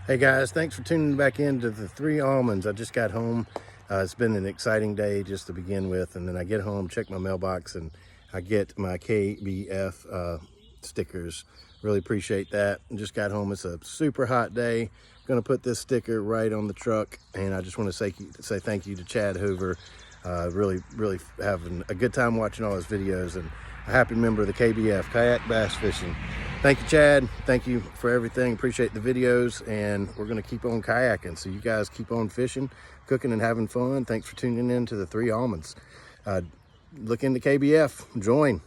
Hey guys, thanks for tuning back into the Three Almonds. I just got home. It's been an exciting day just to begin with, and then I get home, check my mailbox, and I get my KBF stickers. Really appreciate that. And just got home. It's a super hot day. Gonna put this sticker right on the truck, and I just want to say thank you to Chad Hoover. Really having a good time watching all his videos, and a happy member of the KBF, Kayak Bass Fishing. Thank you, Chad. Thank you for everything. Appreciate the videos, and we're going to keep on kayaking. So you guys keep on fishing, cooking, and having fun. Thanks for tuning in to the Three Almonds. Look into KBF. Join.